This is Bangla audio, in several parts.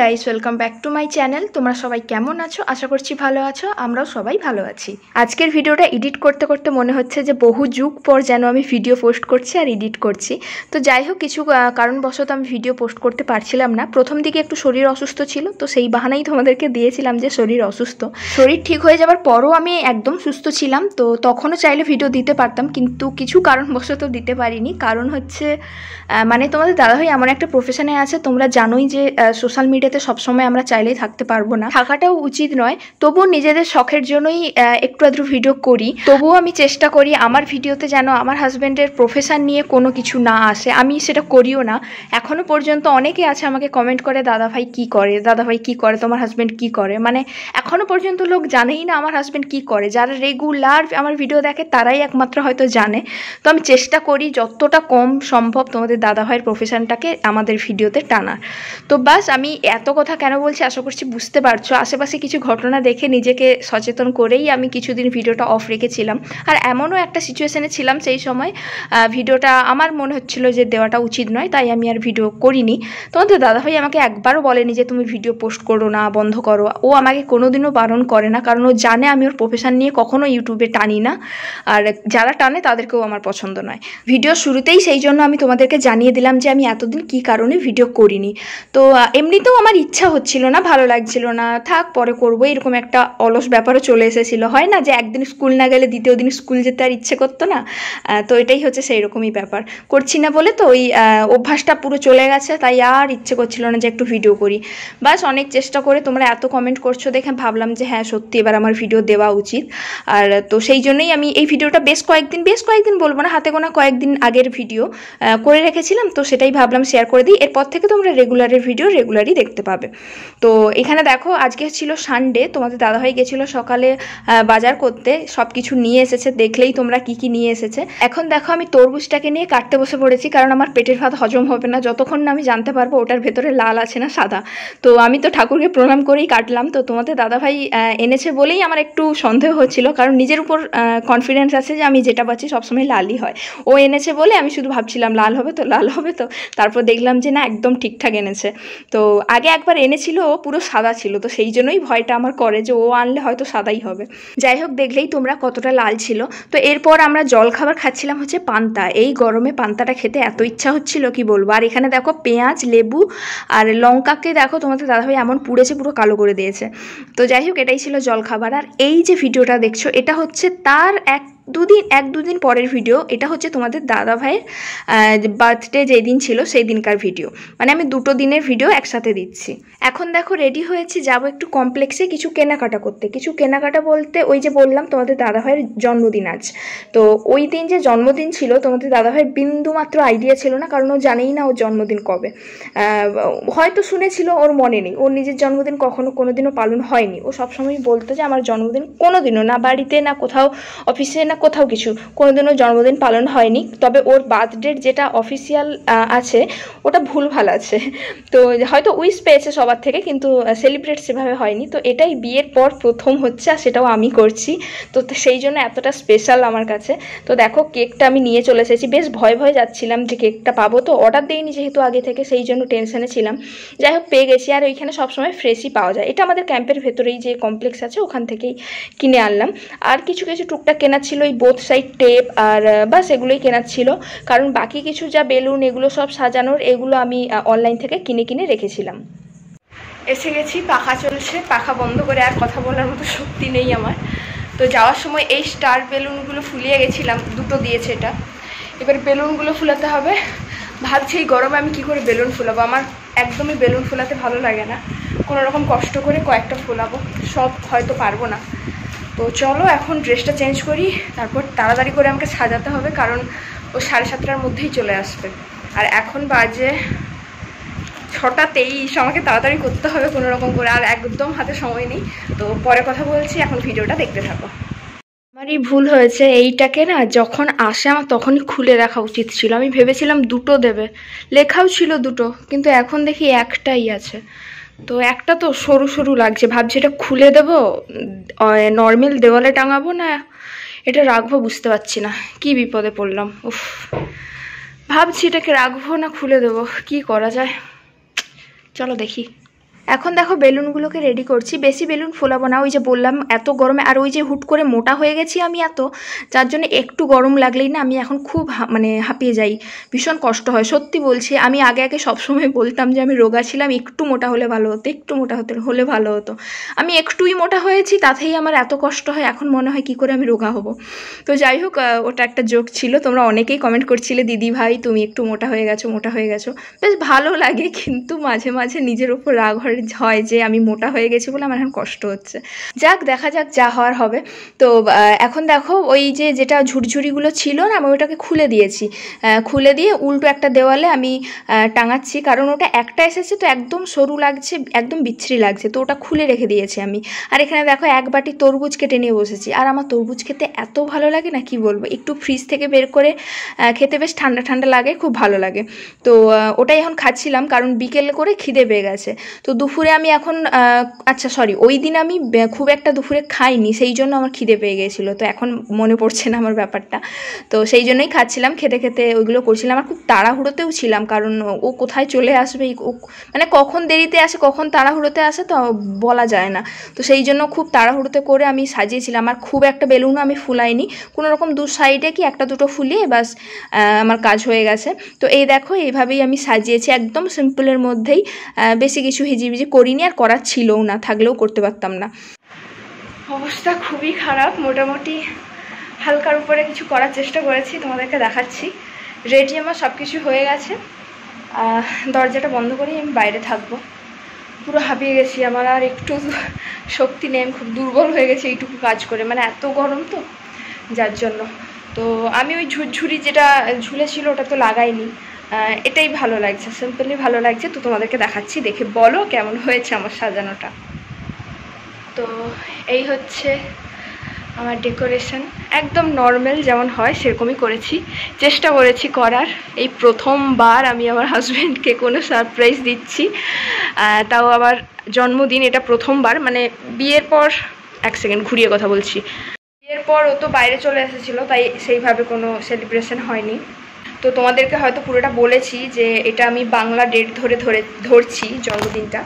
Guys, welcome back to my channel. তোমরা সবাই কেমন আছো? আশা করছি ভালো আছো। আমরাও সবাই ভালো আছি। আজকের ভিডিওটা এডিট করতে করতে মনে হচ্ছে যে বহু যুগ পর যেন আমি ভিডিও পোস্ট করছি আর এডিট করছি। তো যাই হোক, কিছু কারণবশত আমি ভিডিও পোস্ট করতে পারছিলাম না। প্রথম দিকে একটু শরীর অসুস্থ ছিল, তো সেই বাহানাই তোমাদেরকে দিয়েছিলাম যে শরীর অসুস্থ। শরীর ঠিক হয়ে যাবার পরও আমি একদম সুস্থ ছিলাম, তো তখনও চাইলে ভিডিও দিতে পারতাম, কিন্তু কিছু কারণবশত দিতে পারিনি। কারণ হচ্ছে মানে তোমাদের দাদাভাই এমন একটা প্রফেশনে আছে, তোমরা জানোই যে সোশ্যাল মিডিয়াতে সবসময় আমরা চাইলেই থাকতে পারবো না, থাকাটাও উচিত নয়। তবুও নিজেদের শখের জন্যই একটু আধটু ভিডিও করি। তবুও আমি চেষ্টা করি আমার ভিডিওতে যেন আমার হাজব্যান্ডের প্রফেশন নিয়ে কোনো কিছু না আসে। আমি সেটা করিও না। এখনও পর্যন্ত অনেকে আছে আমাকে কমেন্ট করে, দাদাভাই কী করে, দাদাভাই কী করে, তোমার হাজব্যান্ড কী করে। মানে এখনও পর্যন্ত লোক জানেই না আমার হাজব্যান্ড কী করে। যারা রেগুলার আমার ভিডিও দেখে তারাই একমাত্র হয়তো জানে। তো আমি চেষ্টা করি যতটা কম সম্ভব তোমাদের দাদাভাইয়ের প্রফেশনটাকে আমাদের ভিডিওতে টানার। তো বাস, আমি এত কথা কেন বলছি আশা করছি বুঝতে পারছো। আশেপাশে কিছু ঘটনা দেখে নিজেকে সচেতন করেই আমি কিছুদিন ভিডিওটা অফ রেখেছিলাম। আর এমনও একটা সিচুয়েশানে ছিলাম সেই সময় ভিডিওটা আমার মনে হচ্ছিল যে দেওয়াটা উচিত নয়, তাই আমি আর ভিডিও করিনি। তোমাদের দাদাভাই আমাকে একবারও বলেনি যে তুমি ভিডিও পোস্ট করো না, বন্ধ করো। ও আমাকে কোনোদিনও বারণ করে না, কারণ ও জানে আমি ওর প্রফেশন নিয়ে কখনো ইউটিউবে টানি না, আর যারা টানে তাদেরকেও আমার পছন্দ নয়। ভিডিও শুরুতেই সেই জন্য আমি তোমাদেরকে জানিয়ে দিলাম যে আমি এতদিন কী কারণে ভিডিও করিনি। তো এমনিতেও আমার ইচ্ছা হচ্ছিল না, ভালো লাগছিল না, থাক পরে করবো, এরকম একটা অলস ব্যাপারও চলে এসেছিলো। হয় না যে একদিন স্কুল না গেলে দ্বিতীয় দিন স্কুল যেতে আর ইচ্ছে করতো না। তো এটাই হচ্ছে সেই রকমই ব্যাপার। করছি না বলে তো ওই অভ্যাসটা পুরো চলে গেছে, তাই আর ইচ্ছে করছিল না যে একটু ভিডিও করি। বাস, অনেক চেষ্টা করে তোমরা এত কমেন্ট করছো দেখে ভাবলাম যে হ্যাঁ সত্যি এবার আমার ভিডিও দেওয়া উচিত। আর তো সেই জন্যই আমি এই ভিডিওটা বেশ কয়েকদিন বলবো না, হাতে গোনা কয়েকদিন আগের ভিডিও করে রেখেছিলাম, তো সেটাই ভাবলাম শেয়ার করে দিই। এরপর থেকে তোমরা রেগুলারের ভিডিও রেগুলারই দেখতে পাবে। তো এখানে দেখো, আজকে ছিল সানডে, তোমাদের দাদাভাই গেছিলো সকালে বাজার করতে, সব কিছু নিয়ে এসেছে। দেখলেই তোমরা কি কি নিয়ে এসেছে। এখন দেখো আমি তরমুজটাকে নিয়ে কাটতে বসে পড়েছি, কারণ আমার পেটের ভাত হজম হবে না যতক্ষণ না আমি জানতে পারবো ওটার ভেতরে লাল আছে না সাদা। তো আমি তো ঠাকুরকে প্রণাম করেই কাটলাম। তো তোমাদের দাদাভাই এনেছে বলেই আমার একটু সন্দেহ হচ্ছিল, কারণ নিজের উপর কনফিডেন্স আছে যে আমি যেটা পাচ্ছি সবসময় লালই হয়। ও এনেছে বলে আমি শুধু ভাবছিলাম লাল হবে তো। তারপর দেখলাম যে না, একদম ঠিকঠাক এনেছে। তো আগে একবার এনেছিল ও পুরো সাদা ছিল, তো সেই জন্যই ভয়টা আমার করে যে ও আনলে হয়তো সাদাই হবে। যাই হোক, দেখলেই তোমরা কতটা লাল ছিল। তো এরপর আমরা জল খাবার খাচ্ছিলাম হচ্ছে পান্তা। এই গরমে পান্তাটা খেতে এত ইচ্ছা হচ্ছিল কি বলবো। আর এখানে দেখো পেঁয়াজ, লেবু আর লঙ্কাকে দেখো তোমাদের দাদাভাই এমন পুড়েছে, পুরো কালো করে দিয়েছে। তো যাই হোক, এটাই ছিল জল খাবার। আর এই যে ভিডিওটা দেখছো এটা হচ্ছে তার এক দুদিন পরের ভিডিও। এটা হচ্ছে তোমাদের দাদাভাইয়ের বার্থডে যেই দিন ছিল সেই দিনকার ভিডিও। মানে আমি দুটো দিনের ভিডিও একসাথে দিচ্ছি। এখন দেখো রেডি হয়েছি, যাবো একটু কমপ্লেক্সে কিছু কেনাকাটা করতে। কিছু কেনাকাটা বলতে ওই যে বললাম তোমাদের দাদাভাইয়ের জন্মদিন আজ। তো ওই দিন যে জন্মদিন ছিল তোমাদের দাদাভাইয়ের বিন্দু মাত্র আইডিয়া ছিল না, কারণ ও জানেই না ওর জন্মদিন কবে। হয়তো শুনেছিল, ওর মনে নেই। ওর নিজের জন্মদিন কোনোদিনও পালন হয়নি। ও সবসময় বলতো যে আমার জন্মদিন কোনোদিনও না, বাড়িতে না, কোথাও অফিসে না, কোথাও কিছু কোনোদিনও জন্মদিন পালন হয়নি। তবে ওর বার্থডের যেটা অফিসিয়াল আছে ওটা ভুলভাল আছে। তো হয়তো উইশ পেয়েছে সবার থেকে, কিন্তু সেলিব্রেট সেভাবে হয়নি। তো এটাই বিয়ের পর প্রথম হচ্ছে, আর সেটাও আমি করছি। তো সেই জন্য এতটা স্পেশাল আমার কাছে। তো দেখো কেকটা আমি নিয়ে চলে এসেছি। বেশ ভয়ে যাচ্ছিলাম যে কেকটা পাবো, তো অর্ডার দিইনি যেহেতু আগে থেকে, সেই জন্য টেনশনে ছিলাম। যাই হোক, পেয়ে গেছি। আর ওইখানে সবসময় ফ্রেশই পাওয়া যায়। এটা আমাদের ক্যাম্পের ভেতরেই যে কমপ্লেক্স আছে ওখান থেকেই কিনে আনলাম। আর কিছু টুকটাক কেনা ছিল, ওই বোথ সাইড টেপ আর বাস এগুলোই কেনার ছিল। কারণ বাকি কিছু যা বেলুন এগুলো সব সাজানোর, এগুলো আমি অনলাইন থেকে কিনে রেখেছিলাম। এসে গেছি, পাখা চলছে। পাখা বন্ধ করে আর কথা বলার মতো শক্তি নেই আমার। তো যাওয়ার সময় এই স্টার বেলুনগুলো ফুলিয়ে গেছিলাম, দুটো দিয়েছে এটা। এবার বেলুনগুলো ফুলাতে হবে। ভাবছি এই গরমে আমি কি করে বেলুন ফুলাবো। আমার একদমই বেলুন ফোলাতে ভালো লাগে না। কোনো রকম কষ্ট করে কয়েকটা ফোলাবো, সব হয়তো পারবো না। তো চলো এখন ড্রেসটা চেঞ্জ করি, তারপর তাড়াতাড়ি করে আমাকে সাজাতে হবে, কারণ ও 7:30টার মধ্যেই চলে আসবে। আর এখন বাজে 6:23, আমাকে তাড়াতাড়ি করতে হবে কোনো রকম করে, আর একদম হাতে সময় নেই। তো পরে কথা বলছি, এখন ভিডিওটা দেখতে থাকো। আমারই ভুল হয়েছে, এইটাকে না যখন আসে আমার তখনই খুলে রাখা উচিত ছিল। আমি ভেবেছিলাম দুটো দেবে, লেখাও ছিল দুটো, কিন্তু এখন দেখি একটাই আছে। তো একটা তো সরু লাগছে, ভাবছি এটা খুলে দেবো, নর্মাল দেওয়ালে টাঙাবো না এটা রাখবো, বুঝতে পারছি না। কি বিপদে পড়লাম। উফ, ভাবছি এটাকে রাখবো না খুলে দেবো, কি করা যায়। চলো দেখি। এখন দেখো বেলুনগুলোকে রেডি করছি। বেশি বেলুন ফোলাবো না, ওই যে বললাম এত গরমে, আর ওই যে হুট করে মোটা হয়ে গেছি আমি এত, যার জন্য একটু গরম লাগলেই না আমি এখন খুব মানে হাঁপিয়ে যাই, ভীষণ কষ্ট হয়। সত্যি বলছি, আমি আগে আগে সবসময় বলতাম যে আমি রোগা ছিলাম, একটু মোটা হলে ভালো হতো, একটু মোটা হলে ভালো হতো। আমি একটুই মোটা হয়েছি, তাতেই আমার এত কষ্ট হয়। এখন মনে হয় কী করে আমি রোগা হব। তো যাই হোক, ওটা একটা জোক ছিল। তোমরা অনেকেই কমেন্ট করছিলে, দিদি ভাই তুমি একটু মোটা হয়ে গেছো, মোটা হয়ে গেছো। বেশ ভালো লাগে, কিন্তু মাঝে মাঝে নিজের উপর রাগ হয় যে আমি মোটা হয়ে গেছি বলে আমার এখন কষ্ট হচ্ছে। যাক, দেখা যাক, যা হওয়ার হবে। তো এখন দেখো ওই যেটা ঝুরঝুরিগুলো ছিল না, আমি ওটাকে খুলে দিয়েছি। খুলে দিয়ে উল্টো একটা দেওয়ালে আমি টাঙাচ্ছি, কারণ ওটা একটা এসেছে তো একদম সরু লাগছে, একদম বিচ্ছিরি লাগছে, তো ওটা খুলে রেখে দিয়েছি আমি। আর এখানে দেখো এক বাটি তরমুজ কেটে নিয়ে বসেছি। আর আমার তরমুজ খেতে এত ভালো লাগে না কি বলবো, একটু ফ্রিজ থেকে বের করে খেতে বেশ ঠান্ডা ঠান্ডা লাগে, খুব ভালো লাগে। তো ওটাই এখন খাচ্ছিলাম, কারণ বিকেল করে খিদে পেয়ে গেছে। তো দুপুরে আমি এখন আচ্ছা সরি, ওই দিন আমি খুব একটা দুপুরে খাইনি, সেই জন্য আমার খিদে পেয়ে গেছিলো, তো এখন মনে পড়ছে না আমার ব্যাপারটা। তো সেই জন্যই খাচ্ছিলাম, খেতে খেতে ওইগুলো করছিলাম। আর খুব তাড়াহুড়োতেও ছিলাম, কারণ ও কোথায় চলে আসবে, মানে কখন দেরিতে আসে কখন তাড়াহুড়োতে আসে তো বলা যায় না। তো সেই জন্য খুব তাড়াহুড়োতে করে আমি সাজিয়েছিলাম। আর খুব একটা বেলুনও আমি ফুলাইনি, কোনো রকম দু সাইডে কি একটা দুটো ফুলিয়ে বাস আমার কাজ হয়ে গেছে। তো এই দেখো, এইভাবেই আমি সাজিয়েছি, একদম সিম্পলের মধ্যেই, বেশি কিছু হিজিবিজি করিনি, আর করার ছিলও না, থাকলেও করতে পারতাম না। অবস্থা খুবই খারাপ, মোটামুটি হালকার উপরে কিছু করার চেষ্টা করেছি, তোমাদেরকে দেখাচ্ছি। রেডি আমার সব কিছু হয়ে গেছে। দরজাটা বন্ধ করেই আমি বাইরে থাকবো। পুরো হাঁপিয়ে গেছি, আমার আর একটু শক্তি নেই, আমি খুব দুর্বল হয়ে গেছি এইটুকু কাজ করে, মানে এত গরম তো যার জন্য। তো আমি ওই ঝুরঝুরি যেটা ঝুলেছিল ওটা তো লাগাইনি, এটাই ভালো লাগছে, সিম্পলি ভালো লাগছে। তো তোমাদেরকে দেখাচ্ছি, দেখে বলো কেমন হয়েছে আমার সাজানোটা। তো এই হচ্ছে আমার ডেকোরেশন, একদম নর্মাল যেমন হয় সেরকমই করেছি, চেষ্টা করেছি করার। এই প্রথমবার আমি আমার হাজব্যান্ডকে কোনো সারপ্রাইজ দিচ্ছি, তাও আবার জন্মদিন, এটা প্রথমবার। মানে বিয়ের পর, এক সেকেন্ড ঘুরিয়ে কথা বলছি, বিয়ের পর ও তো বাইরে চলে এসেছিলো, তাই সেইভাবে কোনো সেলিব্রেশন হয়নি। তো তোমাদেরকে হয়তো পুরোটা বলেছি যে এটা আমি বাংলা ডেট ধরছি জন্মদিনটা।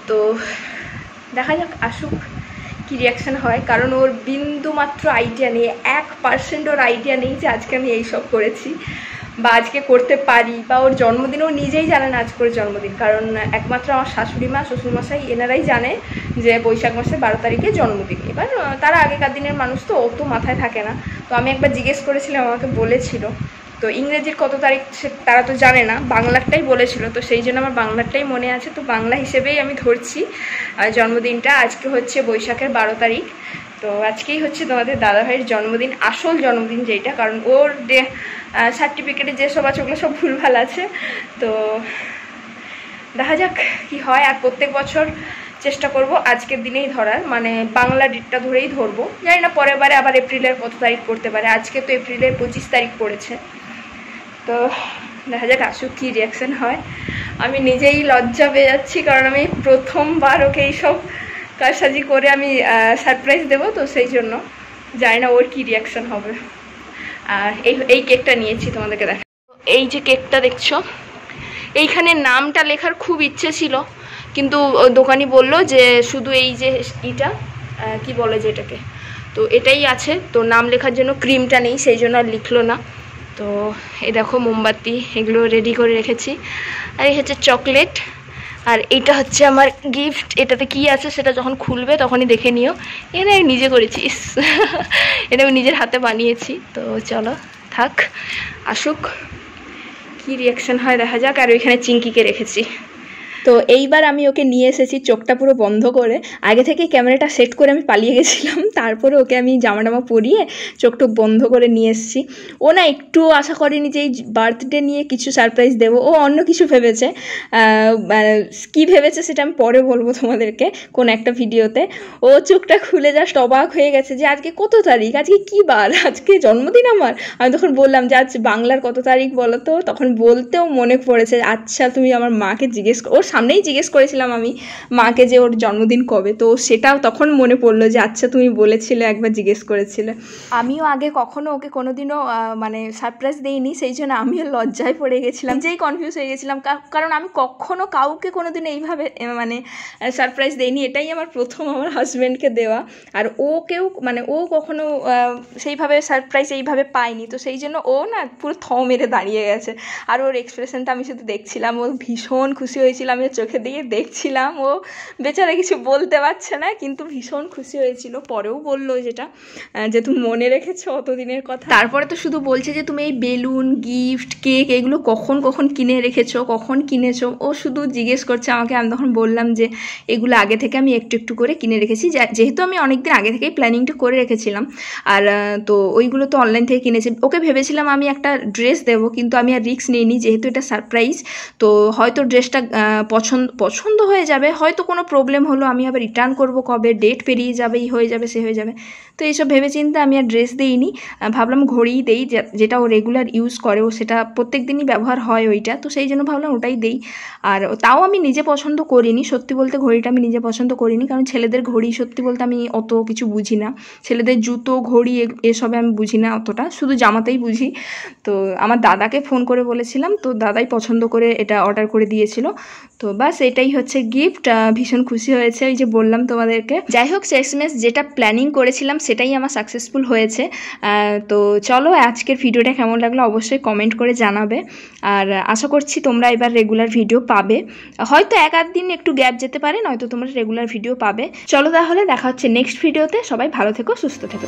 তো দেখা যাক আসুক কি রিয়াকশান হয়, কারণ ওর বিন্দু মাত্র আইডিয়া নেই, 1% ওর আইডিয়া নেই যে আজকে আমি এইসব করেছি বা আজকে করতে পারি, বা ওর জন্মদিন ও নিজেই জানে না আজ করে জন্মদিন। কারণ একমাত্র আমার শাশুড়ি মা, শ্বশুরমশাই এনারাই জানে যে বৈশাখ মাসের 12 তারিখে জন্মদিন। এবার তারা আগেকার দিনের মানুষ তো, অত মাথায় থাকে না। তো আমি একবার জিজ্ঞেস করেছিলাম, আমাকে বলেছিল। তো ইংরেজির কত তারিখ তারা তো জানে না, বাংলারটাই বলেছিল, তো সেই জন্য আমার বাংলারটাই মনে আছে। তো বাংলা হিসেবেই আমি ধরছি জন্মদিনটা। আজকে হচ্ছে বৈশাখের 12 তারিখ। তো আজকেই হচ্ছে তোমাদের দাদাভাইয়ের জন্মদিন, আসল জন্মদিন যেটা, কারণ ওর সার্টিফিকেটে যেসব আছে ওগুলো সব ভুলভাল আছে। তো দেখা যাক কি হয়। আর প্রত্যেক বছর চেষ্টা করব আজকের দিনেই ধরার, মানে বাংলা ডেটটা ধরেই ধরবো। জানি না পরের বারে আবার এপ্রিলের কত তারিখ পড়তে পারে, আজকে তো এপ্রিলের 25 তারিখ পড়েছে। তো দেখা যাক আসুক কী রিয়াকশান হয়। আমি নিজেই লজ্জা পেয়ে যাচ্ছি, কারণ আমি প্রথমবার ওকে এইসব কারসাজি করে আমি সারপ্রাইজ দেবো, তো সেই জন্য জানি না ওর কী রিয়াকশান হবে। আর এই কেকটা নিয়েছি, তোমাদেরকে দেখা। এই যে কেকটা দেখছো, এইখানে নামটা লেখার খুব ইচ্ছে ছিল, কিন্তু দোকানি বলল যে শুধু এই যে এটা কি বলে যে এটাকে, তো এটাই আছে, তো নাম লেখার জন্য ক্রিমটা নেই, সেই জন্য আর লিখলো না। তো এই দেখো মোমবাতি এগুলো রেডি করে রেখেছি। আর এই হচ্ছে চকলেট, আর এইটা হচ্ছে আমার গিফট। এটাতে কি আছে সেটা যখন খুলবে তখনই দেখে নিও। এটা আমি নিজে করেছি, এটা আমি নিজের হাতে বানিয়েছি। তো চলো থাক, আসুক কি রিয়াকশান হয় দেখা যাক। আর ওইখানে চিঙ্কিকে রেখেছি। তো এইবার আমি ওকে নিয়ে এসেছি চোখটা পুরো বন্ধ করে, আগে থেকে ক্যামেরাটা সেট করে আমি পালিয়ে গেছিলাম, তারপরে ওকে আমি জামা টামা পরিয়ে চোখটা বন্ধ করে নিয়ে এসেছি। ও না একটু আশা করেনি যে এই বার্থডে নিয়ে কিছু সারপ্রাইজ দেবো, ও অন্য কিছু ভেবেছে। কী ভেবেছে সেটা আমি পরে বলবো তোমাদেরকে কোন একটা ভিডিওতে। ও চোখটা খুলে জাস্ট অবাক হয়ে গেছে যে আজকে কত তারিখ, আজকে কী বার, আজকে জন্মদিন আমার। আমি তখন বললাম যে আজ বাংলার কত তারিখ বলো তো, তখন বলতেও মনে পড়েছে, আচ্ছা তুমি আমার মাকে জিজ্ঞেস করো। ওর সামনেই জিজ্ঞেস করেছিলাম আমি মাকে যে ওর জন্মদিন কবে, তো সেটাও তখন মনে পড়লো যে আচ্ছা তুমি বলেছিলে, একবার জিজ্ঞেস করেছিলে। আমিও আগে কখনো ওকে কোনোদিনও মানে সারপ্রাইজ দিইনি, সেই জন্য আমিও লজ্জায় পড়ে গেছিলাম, যেই কনফিউজ হয়ে গেছিলাম, কারণ আমি কখনো কাউকে কোনোদিনও এইভাবে মানে সারপ্রাইজ দেইনি, এটাই আমার প্রথম আমার হাজব্যান্ডকে দেওয়া। আর ওকেও মানে ও কখনো সেইভাবে সারপ্রাইজ এইভাবে পায়নি, তো সেই জন্য ও না পুরো মেরে দাঁড়িয়ে গেছে। আর ওর এক্সপ্রেশনটা আমি শুধু দেখছিলাম, ও ভীষণ খুশি হয়েছিল, আমি চোখে দিয়ে দেখছিলাম, ও বেচারা কিছু বলতে পারছে না কিন্তু ভীষণ খুশি হয়েছিল। পরেও বললো যেটা যে তুমি মনে রেখেছো অতদিনের কথা। তারপরে তো শুধু বলছে যে তুমি এই বেলুন, গিফট, কেক এগুলো কখন কখন কিনে রেখেছো, কখন কিনেছো, ও শুধু জিজ্ঞেস করছে আমাকে। আমি তখন বললাম যে এগুলো আগে থেকে আমি একটু একটু করে কিনে রেখেছি, যেহেতু আমি অনেকদিন আগে থেকেই প্ল্যানিংটা করে রেখেছিলাম। আর তো ওইগুলো তো অনলাইন থেকে কিনেছি। ওকে ভেবেছিলাম আমি একটা ড্রেস দেবো, কিন্তু আমি আর রিস্ক নিইনি, যেহেতু এটা সারপ্রাইজ। তো হয়তো ড্রেসটা পছন্দ হয়ে যাবে, হয়তো কোনো প্রবলেম হলো, আমি আবার রিটার্ন করবো কবে, ডেট পেরিয়ে যাবে, এই হয়ে যাবে, সে হয়ে যাবে। তো এইসব ভেবেচিন্তে আমি আর ড্রেস দিইনি, ভাবলাম ঘড়িই দেই, যেটা ও রেগুলার ইউজ করে, ও সেটা প্রত্যেক দিনই ব্যবহার হয় ওইটা, তো সেই জন্য ভাবলাম ওটাই দেই। আর তাও আমি নিজে পছন্দ করিনি, সত্যি বলতে ঘড়িটা আমি নিজে পছন্দ করিনি, কারণ ছেলেদের ঘড়ি সত্যি বলতে আমি অত কিছু বুঝি না, ছেলেদের জুতো, ঘড়ি এসবে আমি বুঝি না অতটা, শুধু জামাতেই বুঝি। তো আমার দাদাকে ফোন করে বলেছিলাম, তো দাদাই পছন্দ করে এটা অর্ডার করে দিয়েছিল। তো বাস এটাই হচ্ছে গিফট, ভীষণ খুশি হয়েছে, ওই যে বললাম তোমাদেরকে। যাই হোক, শেষমেশ যেটা প্ল্যানিং করেছিলাম সেটাই আমার সাকসেসফুল হয়েছে। তো চলো, আজকের ভিডিওটা কেমন লাগলো অবশ্যই কমেন্ট করে জানাবে। আর আশা করছি তোমরা এবার রেগুলার ভিডিও পাবে, হয়তো এক আধ দিন একটু গ্যাপ যেতে পারে, নয়তো তোমরা রেগুলার ভিডিও পাবে। চলো তাহলে দেখা হচ্ছে নেক্সট ভিডিওতে, সবাই ভালো থেকো, সুস্থ থেকো।